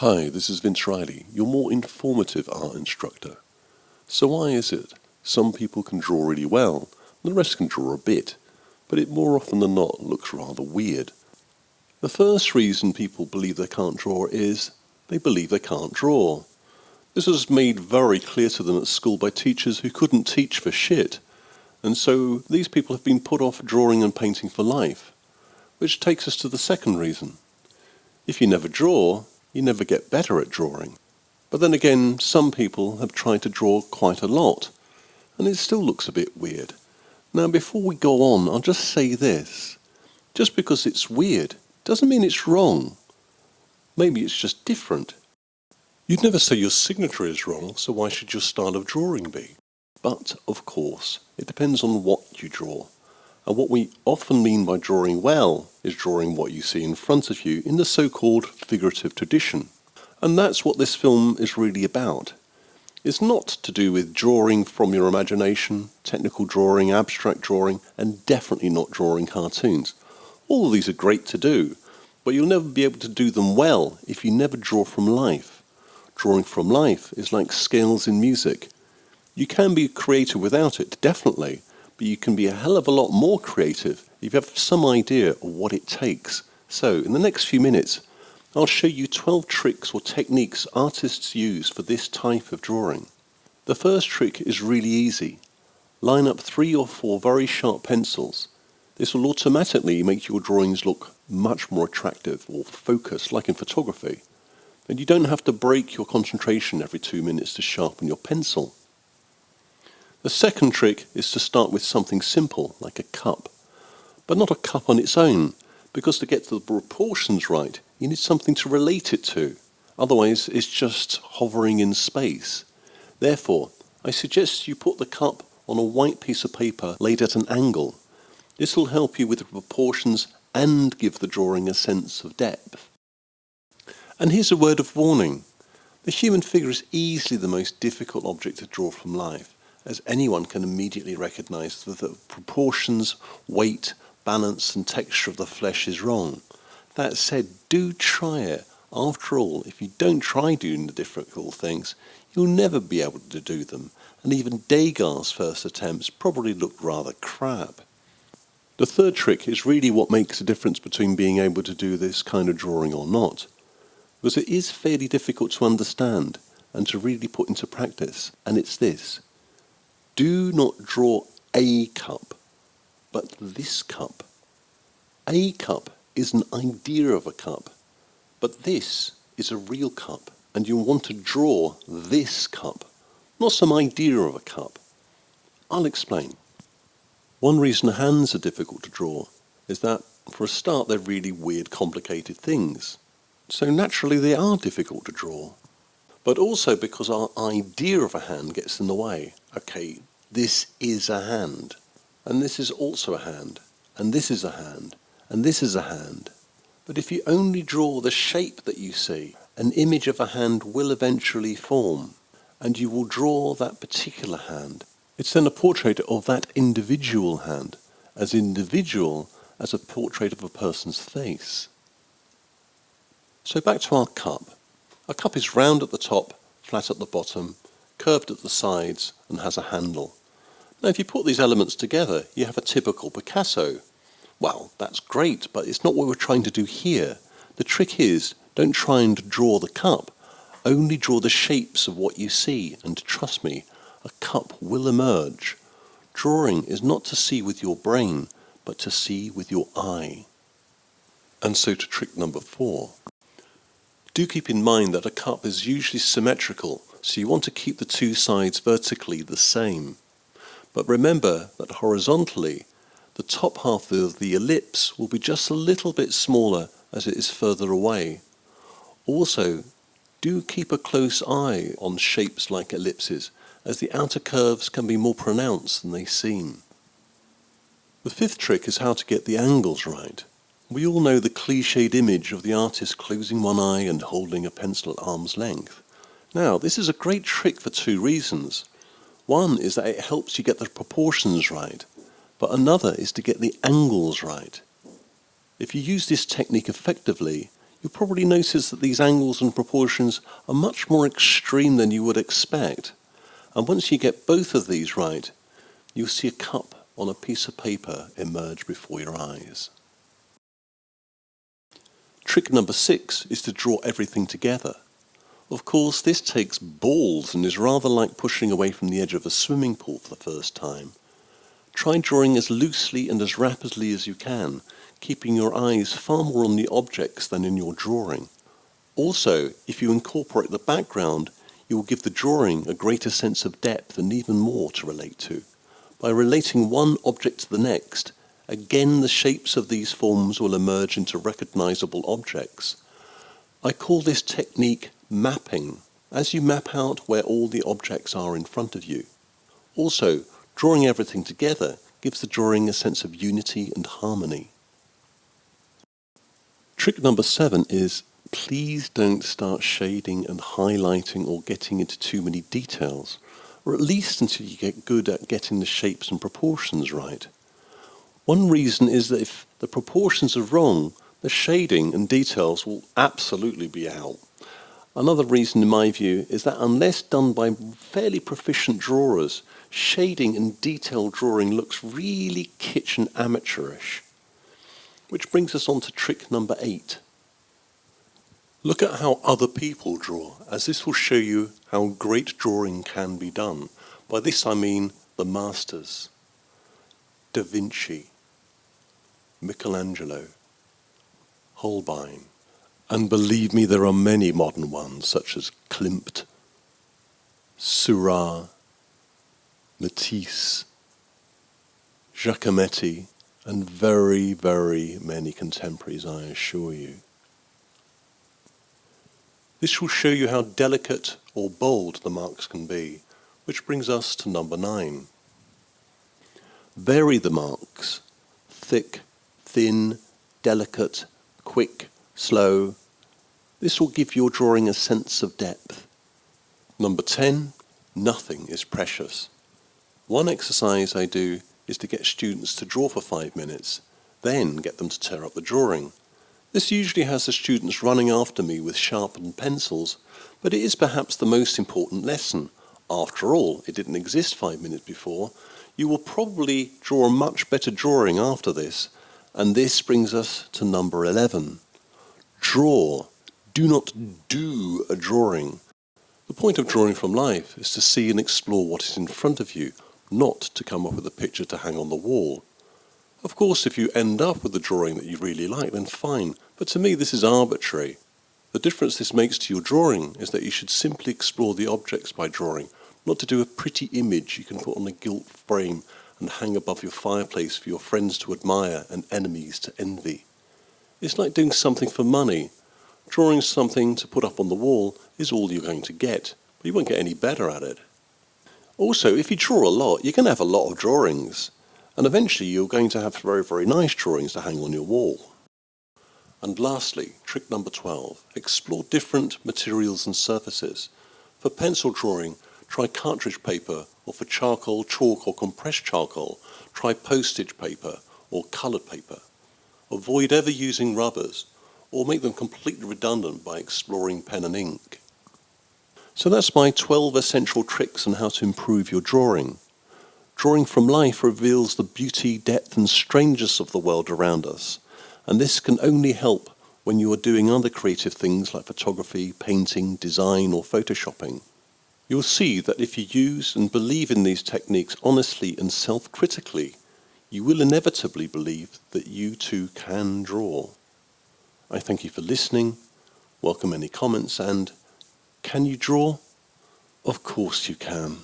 Hi, this is Vince Reilly, your more informative art instructor. So why is it some people can draw really well, and the rest can draw a bit, but it more often than not looks rather weird? The first reason people believe they can't draw is they believe they can't draw. This was made very clear to them at school by teachers who couldn't teach for shit, and so these people have been put off drawing and painting for life. Which takes us to the second reason. If you never draw, you never get better at drawing. But then again, some people have tried to draw quite a lot, and it still looks a bit weird. Now, before we go on, I'll just say this. Just because it's weird doesn't mean it's wrong. Maybe it's just different. You'd never say your signature is wrong, so why should your style of drawing be? But, of course, it depends on what you draw. And what we often mean by drawing well is drawing what you see in front of you in the so-called figurative tradition. And that's what this film is really about. It's not to do with drawing from your imagination, technical drawing, abstract drawing, and definitely not drawing cartoons. All of these are great to do, but you'll never be able to do them well if you never draw from life. Drawing from life is like scales in music. You can be creative without it, definitely, but you can be a hell of a lot more creative if you have some idea of what it takes. So, in the next few minutes, I'll show you 12 tricks or techniques artists use for this type of drawing. The first trick is really easy. Line up 3 or 4 very sharp pencils. This will automatically make your drawings look much more attractive or focused, like in photography. And you don't have to break your concentration every 2 minutes to sharpen your pencil. The second trick is to start with something simple, like a cup. But not a cup on its own, because to get the proportions right, you need something to relate it to. Otherwise, it's just hovering in space. Therefore, I suggest you put the cup on a white piece of paper laid at an angle. This will help you with the proportions and give the drawing a sense of depth. And here's a word of warning. The human figure is easily the most difficult object to draw from life, as anyone can immediately recognize that the proportions, weight, balance and texture of the flesh is wrong. That said, do try it. After all, if you don't try doing the difficult things, you'll never be able to do them, and even Degas' first attempts probably looked rather crap. The third trick is really what makes the difference between being able to do this kind of drawing or not, because it is fairly difficult to understand and to really put into practice, and it's this. Do not draw a cup, but this cup. A cup is an idea of a cup, but this is a real cup, and you want to draw this cup, not some idea of a cup. I'll explain. One reason hands are difficult to draw is that, for a start, they're really weird, complicated things. So naturally they are difficult to draw. But also because our idea of a hand gets in the way. Okay, this is a hand, and this is also a hand, and this is a hand, and this is a hand. But if you only draw the shape that you see, an image of a hand will eventually form, and you will draw that particular hand. It's then a portrait of that individual hand, as individual as a portrait of a person's face. So back to our cup. A cup is round at the top, flat at the bottom, curved at the sides, and has a handle. Now, if you put these elements together, you have a typical Picasso. Well, that's great, but it's not what we're trying to do here. The trick is, don't try and draw the cup. Only draw the shapes of what you see, and trust me, a cup will emerge. Drawing is not to see with your brain, but to see with your eye. And so to trick number 4. Do keep in mind that a cup is usually symmetrical, so you want to keep the 2 sides vertically the same. But remember that horizontally, the top half of the ellipse will be just a little bit smaller as it is further away. Also, do keep a close eye on shapes like ellipses, as the outer curves can be more pronounced than they seem. The 5th trick is how to get the angles right. We all know the cliched image of the artist closing one eye and holding a pencil at arm's length. Now, this is a great trick for 2 reasons. One is that it helps you get the proportions right, but another is to get the angles right. If you use this technique effectively, You'll probably notice that these angles and proportions are much more extreme than you would expect. And once you get both of these right, you'll see a cup on a piece of paper emerge before your eyes. Trick number 6 is to draw everything together. Of course, this takes balls and is rather like pushing away from the edge of a swimming pool for the first time. Try drawing as loosely and as rapidly as you can, keeping your eyes far more on the objects than in your drawing. Also, if you incorporate the background, you will give the drawing a greater sense of depth and even more to relate to. By relating one object to the next, again the shapes of these forms will emerge into recognizable objects. I call this technique mapping, as you map out where all the objects are in front of you. Also, drawing everything together gives the drawing a sense of unity and harmony. Trick number 7 is, please don't start shading and highlighting or getting into too many details, or at least until you get good at getting the shapes and proportions right. One reason is that if the proportions are wrong, the shading and details will absolutely be out. Another reason, in my view, is that unless done by fairly proficient drawers, shading and detail drawing looks really kitsch and amateurish. Which brings us on to trick number 8. Look at how other people draw, as this will show you how great drawing can be done. By this I mean the masters. Da Vinci, Michelangelo, Holbein, and believe me, there are many modern ones such as Klimt, Seurat, Matisse, Giacometti, and very, very many contemporaries, I assure you. This will show you how delicate or bold the marks can be, which brings us to number 9. Vary the marks: thick, thin, delicate, quick, slow. This will give your drawing a sense of depth. Number 10, nothing is precious. One exercise I do is to get students to draw for 5 minutes, then get them to tear up the drawing. This usually has the students running after me with sharpened pencils, but it is perhaps the most important lesson. After all, it didn't exist 5 minutes before. You will probably draw a much better drawing after this, and this brings us to number 11. Draw. Do not do a drawing. The point of drawing from life is to see and explore what is in front of you, not to come up with a picture to hang on the wall. Of course, if you end up with a drawing that you really like, then fine, but to me this is arbitrary. The difference this makes to your drawing is that you should simply explore the objects by drawing, not to do a pretty image you can put on a gilt frame and hang above your fireplace for your friends to admire and enemies to envy. It's like doing something for money. Drawing something to put up on the wall is all you're going to get, but you won't get any better at it. Also, if you draw a lot, you're going to have a lot of drawings, and eventually you're going to have very, very nice drawings to hang on your wall. And lastly, trick number 12, explore different materials and surfaces. For pencil drawing, try cartridge paper, or for charcoal, chalk or compressed charcoal, try postage paper or coloured paper. Avoid ever using rubbers, or make them completely redundant by exploring pen and ink. So that's my 12 essential tricks on how to improve your drawing. Drawing from life reveals the beauty, depth and strangeness of the world around us, and this can only help when you are doing other creative things like photography, painting, design or photoshopping. You'll see that if you use and believe in these techniques honestly and self-critically, you will inevitably believe that you too can draw. I thank you for listening, welcome any comments, and can you draw? Of course you can.